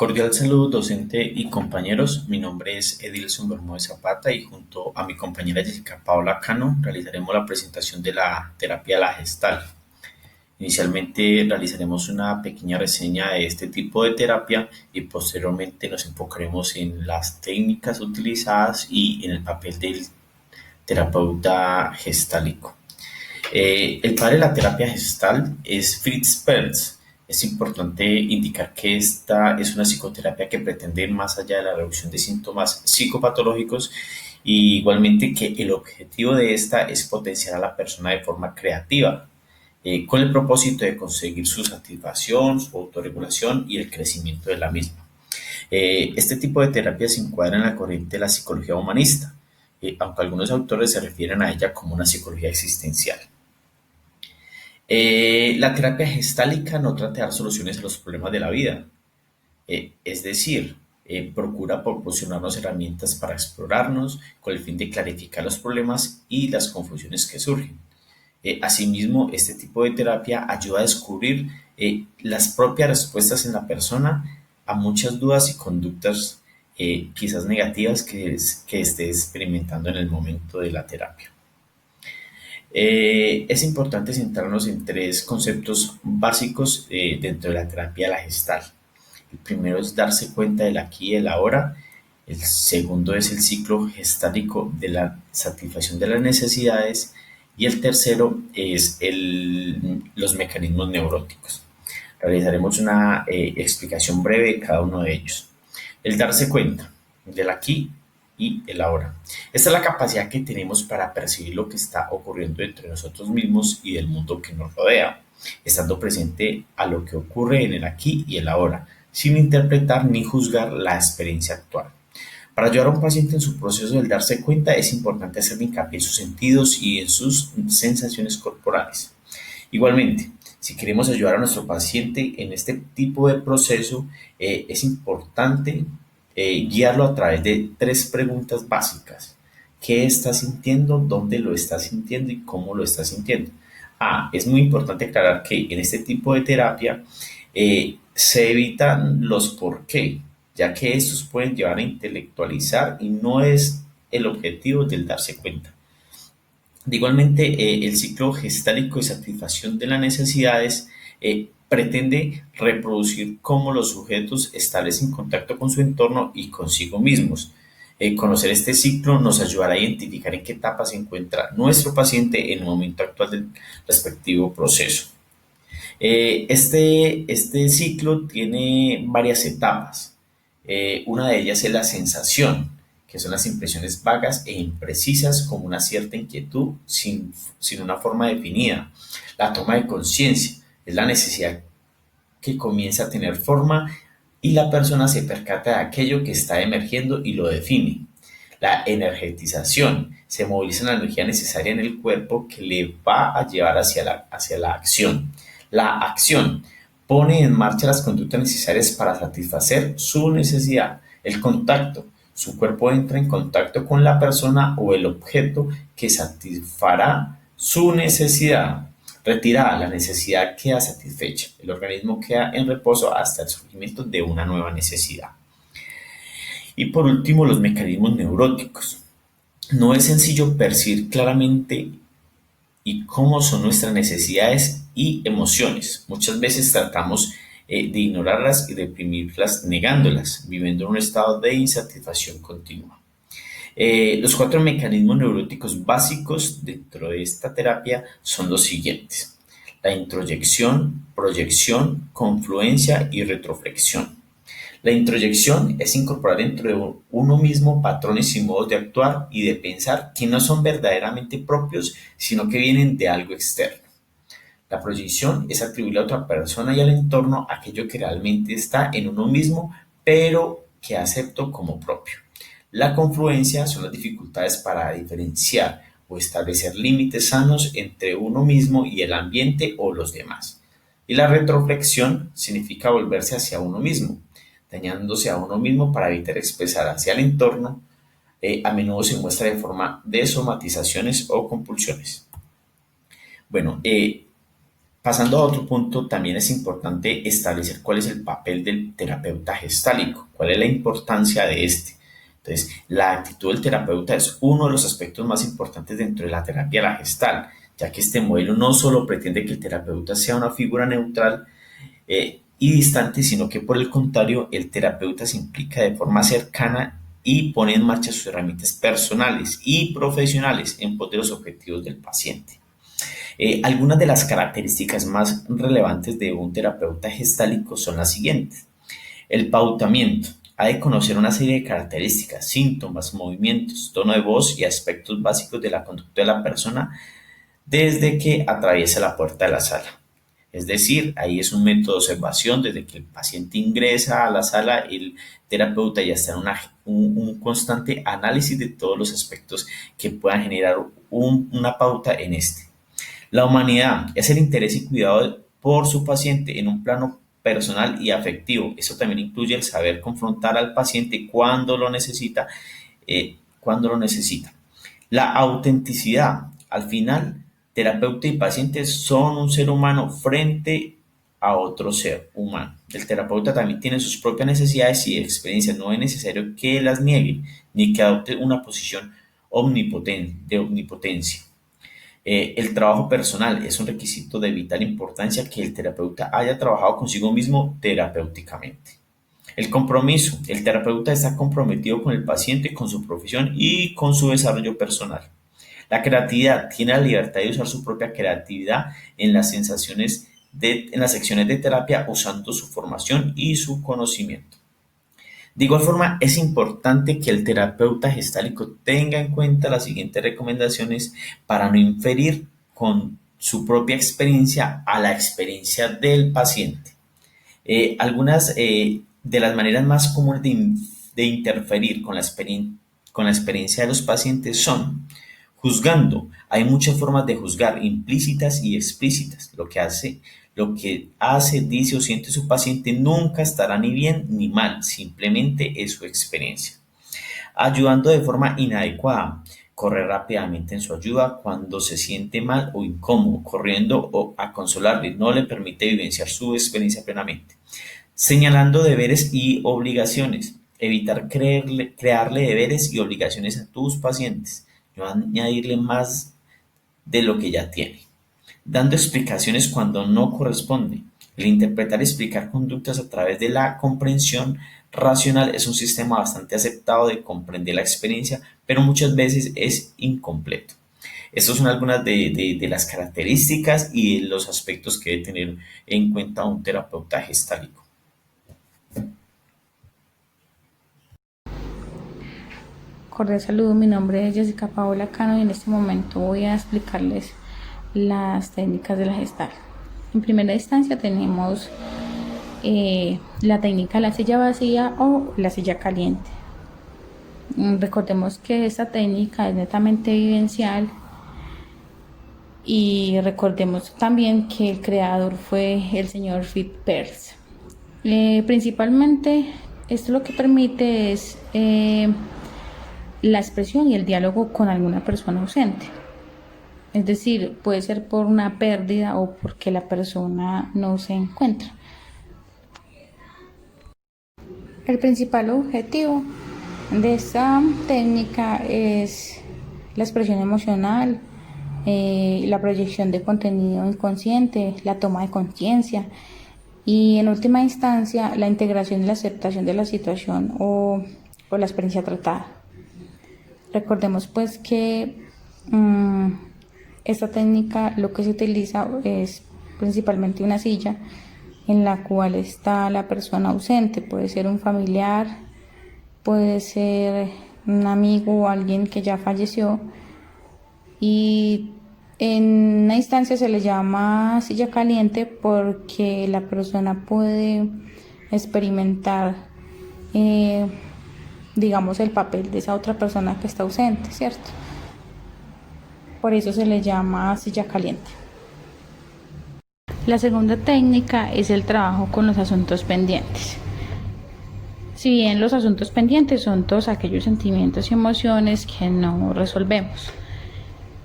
Cordial saludo docente y compañeros, mi nombre es Edilson Bermúdez Zapata y junto a mi compañera Jessica Paola Cano realizaremos la presentación de la terapia de la Gestalt. Inicialmente realizaremos una pequeña reseña de este tipo de terapia y posteriormente nos enfocaremos en las técnicas utilizadas y en el papel del terapeuta gestálico. El padre de la terapia gestal es Fritz Perls. Es importante indicar que esta es una psicoterapia que pretende ir más allá de la reducción de síntomas psicopatológicos y igualmente que el objetivo de esta es potenciar a la persona de forma creativa, con el propósito de conseguir su satisfacción, su autorregulación y el crecimiento de la misma. Este tipo de terapia se encuadra en la corriente de la psicología humanista, aunque algunos autores se refieren a ella como una psicología existencial. La terapia gestálica no trata de dar soluciones a los problemas de la vida, es decir, procura proporcionarnos herramientas para explorarnos con el fin de clarificar los problemas y las confusiones que surgen. Asimismo, este tipo de terapia ayuda a descubrir las propias respuestas en la persona a muchas dudas y conductas quizás negativas que esté experimentando en el momento de la terapia. Es importante centrarnos en tres conceptos básicos dentro de la terapia de la gestal. El primero es darse cuenta del aquí y el ahora. El segundo es el ciclo gestálico de la satisfacción de las necesidades. Y el tercero es los mecanismos neuróticos. Realizaremos una explicación breve de cada uno de ellos. El darse cuenta del aquí y el ahora. Esta es la capacidad que tenemos para percibir lo que está ocurriendo entre nosotros mismos y del mundo que nos rodea, estando presente a lo que ocurre en el aquí y el ahora, sin interpretar ni juzgar la experiencia actual. Para ayudar a un paciente en su proceso del darse cuenta es importante hacer hincapié en sus sentidos y en sus sensaciones corporales. Igualmente, si queremos ayudar a nuestro paciente en este tipo de proceso, es importante guiarlo a través de tres preguntas básicas. ¿Qué está sintiendo? ¿Dónde lo está sintiendo? ¿Y cómo lo está sintiendo? Es muy importante aclarar que en este tipo de terapia se evitan los por qué, ya que estos pueden llevar a intelectualizar y no es el objetivo del darse cuenta. Igualmente, el ciclo gestálico de satisfacción de las necesidades pretende reproducir cómo los sujetos establecen contacto con su entorno y consigo mismos. Conocer este ciclo nos ayudará a identificar en qué etapa se encuentra nuestro paciente en el momento actual del respectivo proceso. Este ciclo tiene varias etapas. Una de ellas es la sensación, que son las impresiones vagas e imprecisas como una cierta inquietud sin una forma definida. La toma de conciencia es la necesidad que comienza a tener forma y la persona se percata de aquello que está emergiendo y lo define. La energetización se moviliza la energía necesaria en el cuerpo que le va a llevar hacia la acción. La acción pone en marcha las conductas necesarias para satisfacer su necesidad. El contacto. Su cuerpo entra en contacto con la persona o el objeto que satisfará su necesidad. Retirada, la necesidad queda satisfecha. El organismo queda en reposo hasta el surgimiento de una nueva necesidad. Y por último, los mecanismos neuróticos. No es sencillo percibir claramente y cómo son nuestras necesidades y emociones. Muchas veces tratamos de ignorarlas y reprimirlas negándolas, viviendo en un estado de insatisfacción continua. Los cuatro mecanismos neuróticos básicos dentro de esta terapia son los siguientes: la introyección, proyección, confluencia y retroflexión. La introyección es incorporar dentro de uno mismo patrones y modos de actuar y de pensar que no son verdaderamente propios, sino que vienen de algo externo. La proyección es atribuirle a otra persona y al entorno aquello que realmente está en uno mismo, pero que acepto como propio. La confluencia son las dificultades para diferenciar o establecer límites sanos entre uno mismo y el ambiente o los demás. Y la retroflexión significa volverse hacia uno mismo, dañándose a uno mismo para evitar expresar hacia el entorno. A menudo se muestra de forma de somatizaciones o compulsiones. Bueno, Pasando a otro punto, también es importante establecer cuál es el papel del terapeuta gestálico, cuál es la importancia de este. Entonces, la actitud del terapeuta es uno de los aspectos más importantes dentro de la terapia la gestal, ya que este modelo no solo pretende que el terapeuta sea una figura neutral y distante, sino que por el contrario, el terapeuta se implica de forma cercana y pone en marcha sus herramientas personales y profesionales en pos de los objetivos del paciente. Algunas de las características más relevantes de un terapeuta gestálico son las siguientes. El pautamiento. Ha de conocer una serie de características, síntomas, movimientos, tono de voz y aspectos básicos de la conducta de la persona desde que atraviesa la puerta de la sala. Es decir, ahí es un método de observación desde que el paciente ingresa a la sala, el terapeuta ya está en un constante análisis de todos los aspectos que puedan generar una pauta en este. La humanidad es el interés y cuidado por su paciente en un plano personal y afectivo. Eso también incluye el saber confrontar al paciente cuando lo necesita. La autenticidad. Al final, terapeuta y paciente son un ser humano frente a otro ser humano. El terapeuta también tiene sus propias necesidades y experiencias. No es necesario que las niegue ni que adopte una posición de omnipotencia. El trabajo personal es un requisito de vital importancia que el terapeuta haya trabajado consigo mismo terapéuticamente. El compromiso. El terapeuta está comprometido con el paciente, con su profesión y con su desarrollo personal. La creatividad. Tiene la libertad de usar su propia creatividad en las en las secciones de terapia usando su formación y su conocimiento. De igual forma, es importante que el terapeuta gestálico tenga en cuenta las siguientes recomendaciones para no inferir con su propia experiencia a la experiencia del paciente. Algunas de las maneras más comunes de interferir con la experiencia de los pacientes son juzgando. Hay muchas formas de juzgar, implícitas y explícitas. Lo que hace, dice o siente su paciente nunca estará ni bien ni mal, simplemente es su experiencia. Ayudando de forma inadecuada. Correr rápidamente en su ayuda cuando se siente mal o incómodo, corriendo o a consolarle, no le permite vivenciar su experiencia plenamente. Señalando deberes y obligaciones. Evitar crearle deberes y obligaciones a tus pacientes. No añadirle más de lo que ya tiene. Dando explicaciones cuando no corresponde. El interpretar y explicar conductas a través de la comprensión racional es un sistema bastante aceptado de comprender la experiencia, pero muchas veces es incompleto. Estas son algunas de las características y de los aspectos que debe tener en cuenta un terapeuta gestálico. Cordial saludo, mi nombre es Jessica Paola Cano y en este momento voy a explicarles las técnicas de la Gestalt. En primera instancia tenemos la técnica de la silla vacía o la silla caliente. Recordemos que esta técnica es netamente vivencial y recordemos también que el creador fue el señor Fritz Perls. Principalmente esto lo que permite es la expresión y el diálogo con alguna persona ausente. Es decir, puede ser por una pérdida o porque la persona no se encuentra. El principal objetivo de esta técnica es la expresión emocional, la proyección de contenido inconsciente, la toma de conciencia y en última instancia la integración y la aceptación de la situación o la experiencia tratada. Recordemos pues que esta técnica lo que se utiliza es principalmente una silla en la cual está la persona ausente, puede ser un familiar, puede ser un amigo o alguien que ya falleció, y en una instancia se le llama silla caliente porque la persona puede experimentar digamos el papel de esa otra persona que está ausente, ¿cierto? Por eso se le llama silla caliente. La segunda técnica es el trabajo con los asuntos pendientes. Si bien los asuntos pendientes son todos aquellos sentimientos y emociones que no resolvemos,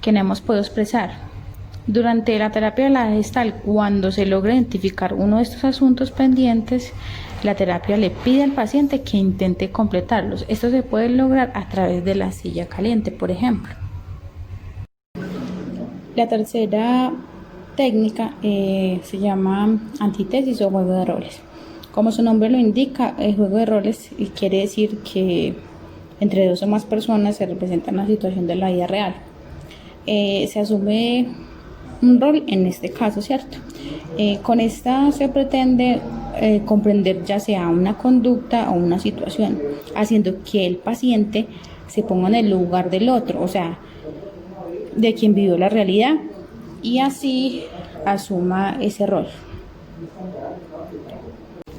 que no hemos podido expresar, Durante la terapia de la Gestalt, cuando se logra identificar uno de estos asuntos pendientes, la terapia le pide al paciente que intente completarlos. Esto se puede lograr a través de la silla caliente, por ejemplo. La tercera técnica se llama antítesis o juego de roles. Como su nombre lo indica, el juego de roles quiere decir que entre dos o más personas se representa una situación de la vida real. Se asume un rol en este caso, ¿cierto? Con esta se pretende comprender ya sea una conducta o una situación, haciendo que el paciente se ponga en el lugar del otro, o sea, de quien vivió la realidad, y así asuma ese rol.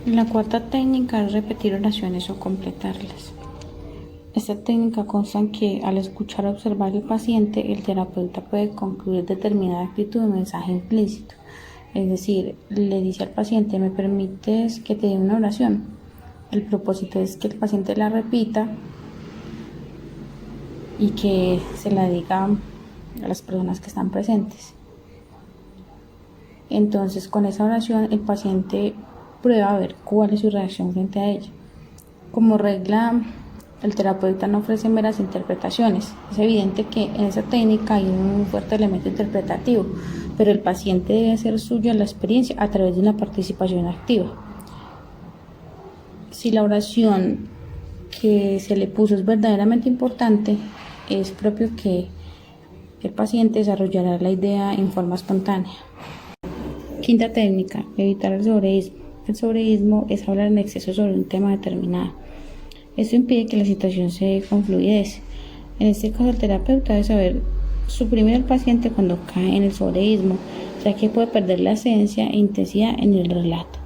La cuarta técnica es repetir oraciones o completarlas. Esta técnica consta en que al escuchar o observar al paciente, el terapeuta puede concluir determinada actitud de mensaje implícito. Es decir, le dice al paciente: ¿me permites que te dé una oración? El propósito es que el paciente la repita y que se la diga a las personas que están presentes. Entonces, con esa oración, el paciente prueba a ver cuál es su reacción frente a ella. Como regla, el terapeuta no ofrece meras interpretaciones. Es evidente que en esa técnica hay un fuerte elemento interpretativo, pero el paciente debe hacer suya la experiencia a través de una participación activa. Si la oración que se le puso es verdaderamente importante, es propio que el paciente desarrollará la idea en forma espontánea. Quinta técnica: evitar el sobreísmo. El sobreísmo es hablar en exceso sobre un tema determinado. Esto impide que la situación se dé con fluidez. En este caso, el terapeuta debe saber suprimir al paciente cuando cae en el sobreísmo, ya que puede perder la esencia e intensidad en el relato.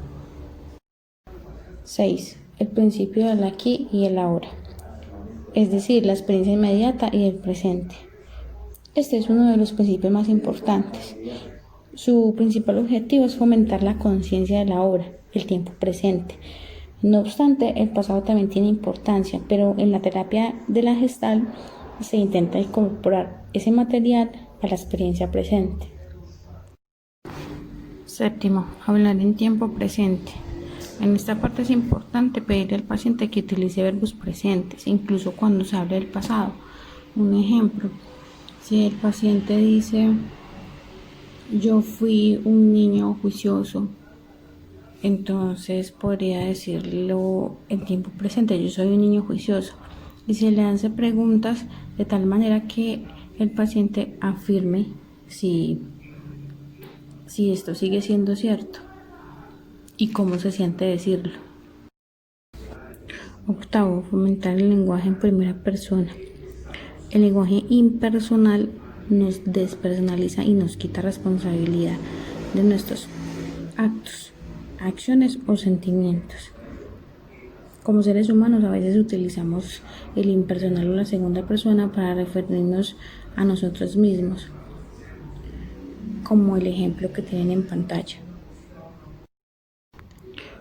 6. El principio del aquí y el ahora, es decir, la experiencia inmediata y el presente. Este es uno de los principios más importantes. Su principal objetivo es fomentar la conciencia de la hora, el tiempo presente. No obstante, el pasado también tiene importancia, pero en la terapia de la Gestalt se intenta incorporar ese material a la experiencia presente. 7. Hablar en tiempo presente. En esta parte es importante pedirle al paciente que utilice verbos presentes, incluso cuando se habla del pasado. Un ejemplo: si el paciente dice: yo fui un niño juicioso, entonces podría decirlo en tiempo presente: yo soy un niño juicioso. Y se le hace preguntas de tal manera que el paciente afirme si esto sigue siendo cierto y cómo se siente decirlo. 8. Fomentar el lenguaje en primera persona. El lenguaje impersonal nos despersonaliza y nos quita responsabilidad de nuestros actos, acciones o sentimientos. Como seres humanos, a veces utilizamos el impersonal o la segunda persona para referirnos a nosotros mismos, como el ejemplo que tienen en pantalla.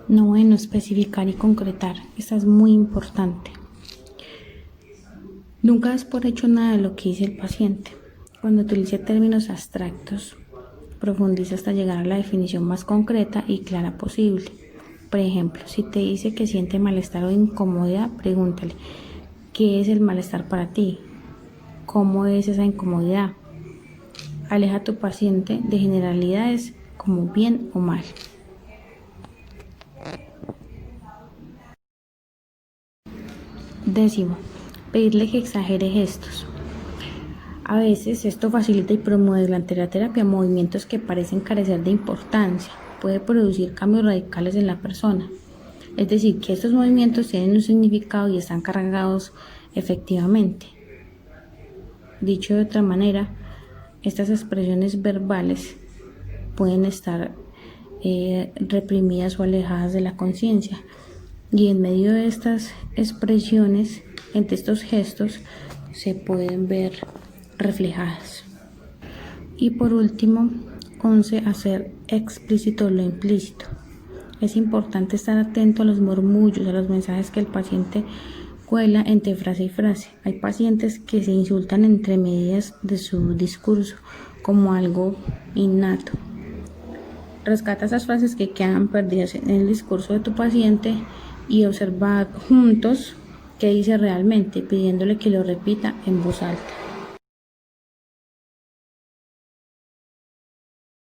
9. Especificar y concretar. Esta es muy importante. Nunca das por hecho nada de lo que dice el paciente. Cuando utilice términos abstractos, profundiza hasta llegar a la definición más concreta y clara posible. Por ejemplo, si te dice que siente malestar o incomodidad, pregúntale: ¿qué es el malestar para ti? ¿Cómo es esa incomodidad? Aleja a tu paciente de generalidades como bien o mal. 10. Pedirle que exagere gestos. A veces esto facilita y promueve durante la terapia movimientos que parecen carecer de importancia. Puede producir cambios radicales en la persona. Es decir, que estos movimientos tienen un significado y están cargados efectivamente. Dicho de otra manera, estas expresiones verbales pueden estar reprimidas o alejadas de la conciencia, y en medio de estas expresiones, entre estos gestos, se pueden ver reflejadas. Y por último, 11. Hacer explícito lo implícito. Es importante estar atento a los murmullos, a los mensajes que el paciente cuela entre frase y frase. Hay pacientes que se insultan entre medias de su discurso como algo innato. Rescata esas frases que quedan perdidas en el discurso de tu paciente y observa juntos qué dice realmente, pidiéndole que lo repita en voz alta.